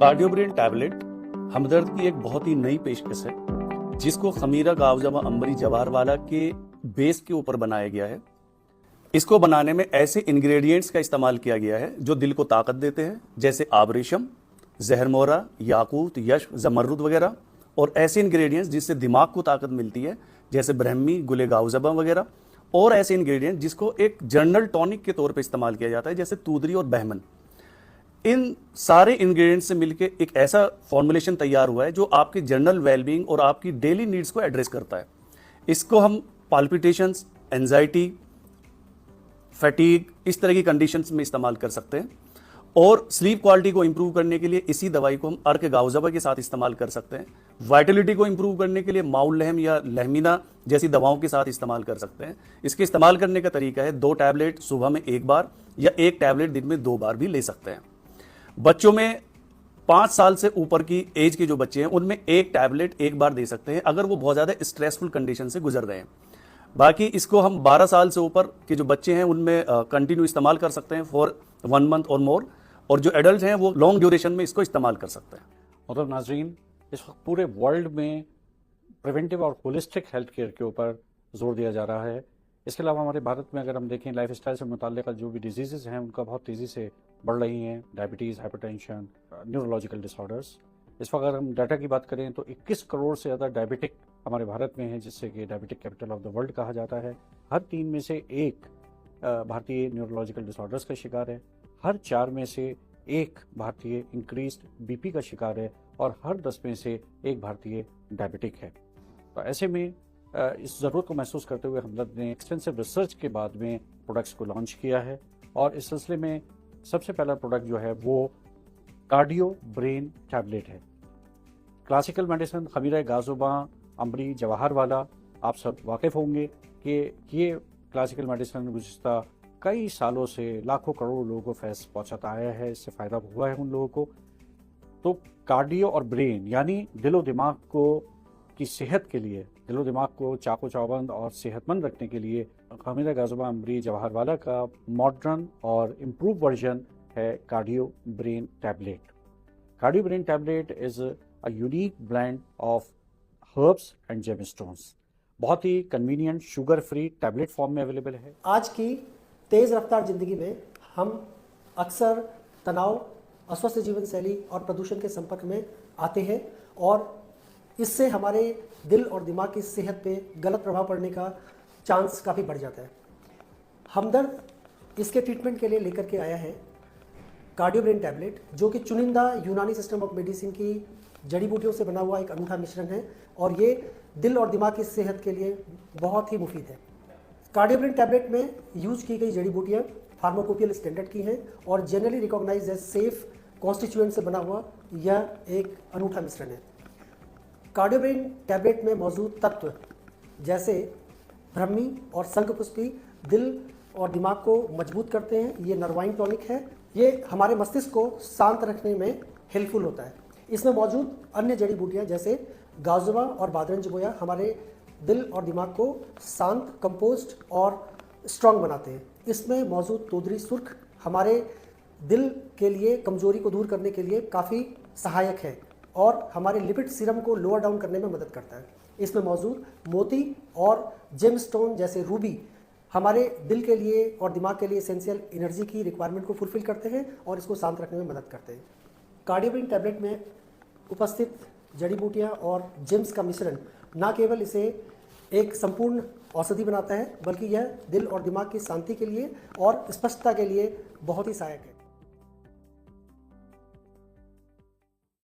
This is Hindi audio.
कार्डियोब्रेन टैबलेट हमदर्द की एक बहुत ही नई पेशकश है जिसको खमीरा गावजबा अंबरी जवाहरवाला के बेस के ऊपर बनाया गया है। इसको बनाने में ऐसे इंग्रेडिएंट्स का इस्तेमाल किया गया है जो दिल को ताकत देते हैं, जैसे आबरेशम, जहरमोरा, याकूत, यश, जमर्रुद वगैरह, और ऐसे इंग्रेडिएंट्स जिससे दिमाग को ताकत मिलती है जैसे ब्रह्मी, गुले गावजबा वगैरह, और ऐसे इंग्रेडिएंट जिसको एक जनरल टॉनिक के तौर पर इस्तेमाल किया जाता है जैसे तूदरी और बहमन। इन सारे इंग्रेडिएंट्स से मिलकर एक ऐसा फॉर्मुलेशन तैयार हुआ है जो आपकी जनरल वेलबींग और आपकी डेली नीड्स को एड्रेस करता है। इसको हम पाल्पिटेशंस, एंजाइटी, फैटीग, इस तरह की कंडीशंस में इस्तेमाल कर सकते हैं, और स्लीप क्वालिटी को इंप्रूव करने के लिए इसी दवाई को हम अर्क गावजबा के साथ इस्तेमाल कर सकते हैं। वाइटलिटी को इंप्रूव करने के लिए माउल लहम या लहमीना जैसी दवाओं के साथ इस्तेमाल कर सकते हैं। इसके इस्तेमाल करने का तरीका है 2 टैबलेट सुबह में 1 बार या 1 टैबलेट दिन में 2 बार भी ले सकते हैं। बच्चों में 5 साल से ऊपर की एज के जो बच्चे हैं उनमें 1 टैबलेट 1 बार दे सकते हैं अगर वो बहुत ज़्यादा स्ट्रेसफुल कंडीशन से गुजर रहे हैं। बाकी इसको हम 12 साल से ऊपर के जो बच्चे हैं उनमें कंटिन्यू इस्तेमाल कर सकते हैं फॉर 1 मंथ और मोर, और जो एडल्ट हैं वो लॉन्ग ड्यूरेशन में इसको इस्तेमाल कर सकते हैं। मतलब नाजरीन, इस वक्त पूरे वर्ल्ड में प्रिवेंटिव और होलिस्टिक हेल्थ केयर के ऊपर जोर दिया जा रहा है। इसके अलावा हमारे भारत में अगर हम देखें, लाइफ स्टाइल से मुताल्लिक़ जो भी डिजीज़ हैं उनका बहुत तेज़ी से बढ़ रही हैं। Diabetes, hypertension, neurological disorders. इस वक्त अगर हम डाटा की बात करें तो 21 करोड़ से ज़्यादा डायबिटिक हमारे भारत में है, जिससे कि diabetic capital of the world कहा जाता है। हर 3 में से 1 भारतीय न्यूरोलॉजिकल डिसऑर्डर्स का शिकार है। हर 4 में से 1 भारतीय इंक्रीज्ड बीपी का शिकार है, और हर 10 में से 1 भारतीय डायबिटिक है। तो ऐसे में इस ज़रूरत को महसूस करते हुए हमदर्द ने एक्सटेंसिव रिसर्च के बाद में प्रोडक्ट्स को लॉन्च किया है, और इस सिलसिले में सबसे पहला प्रोडक्ट जो है वो कार्डियो ब्रेन टैबलेट है। क्लासिकल मेडिसिन खमीरा गावजबा अंबरी जवाहरवाला, आप सब वाकिफ़ होंगे कि ये क्लासिकल मेडिसिन गुज़िश्ता कई सालों से लाखों करोड़ों लोगों को फैज़ पहुँचाता आया है। इससे फ़ायदा हुआ है उन लोगों को। तो कार्डियो और ब्रेन यानी दिलो दिमाग को की सेहत के लिए, दिलो दिमाग को चाको चौबंद और सेहतमंद रखने के लिए खमीरा गावजबा अंबरी जवाहरवाला का मॉडर्न और इम्प्रूव वर्जन है cardio brain tablet. Cardio brain tablet is a unique blend of herbs and gemstones. बहुत ही convenient, sugar free tablet form में अवेलेबल है। आज की तेज़ रफ्तार ज़िंदगी में हम अक्सर तनाव, अस्वस्थ जीवन शैली और प्रदूषण के संपर्क में आते हैं, और इससे हमारे दिल और दिमाग की सेहत पे गलत प्रभाव पड़ने का चांस काफ़ी बढ़ जाता है। हमदर्द इसके ट्रीटमेंट के लिए लेकर के आया है कार्डियो ब्रेन टैबलेट, जो कि चुनिंदा यूनानी सिस्टम ऑफ मेडिसिन की जड़ी बूटियों से बना हुआ एक अनूठा मिश्रण है, और ये दिल और दिमाग की सेहत के लिए बहुत ही मुफीद है। कार्डियो ब्रेन टैबलेट में यूज की गई जड़ी बूटियाँ फार्माकोपियल स्टैंडर्ड की हैं और generally recognise as safe constituent से बना हुआ यह एक अनूठा मिश्रण है। कार्डियो ब्रेन टैबलेट में मौजूद तत्व जैसे ब्रह्मी और शंखपुष्पी दिल और दिमाग को मजबूत करते हैं। ये नर्वाइन टॉनिक है। ये हमारे मस्तिष्क को शांत रखने में हेल्पफुल होता है। इसमें मौजूद अन्य जड़ी बूटियाँ जैसे गावजबा और बादरंज बोया हमारे दिल और दिमाग को शांत, कंपोस्ट और स्ट्रॉन्ग बनाते हैं। इसमें मौजूद तोदरी सुर्ख हमारे दिल के लिए कमजोरी को दूर करने के लिए काफ़ी सहायक है और हमारे लिपिड सीरम को लोअर डाउन करने में मदद करता है। इसमें मौजूद मोती और जेमस्टोन जैसे रूबी हमारे दिल के लिए और दिमाग के लिए एसेंशियल एनर्जी की रिक्वायरमेंट को फुलफिल करते हैं और इसको शांत रखने में मदद करते हैं। कार्डियो ब्रेन टैबलेट में उपस्थित जड़ी बूटियाँ और जेम्स का मिश्रण न केवल इसे एक संपूर्ण औषधि बनाता है, बल्कि यह दिल और दिमाग की शांति के लिए और स्पष्टता के लिए बहुत ही सहायक है।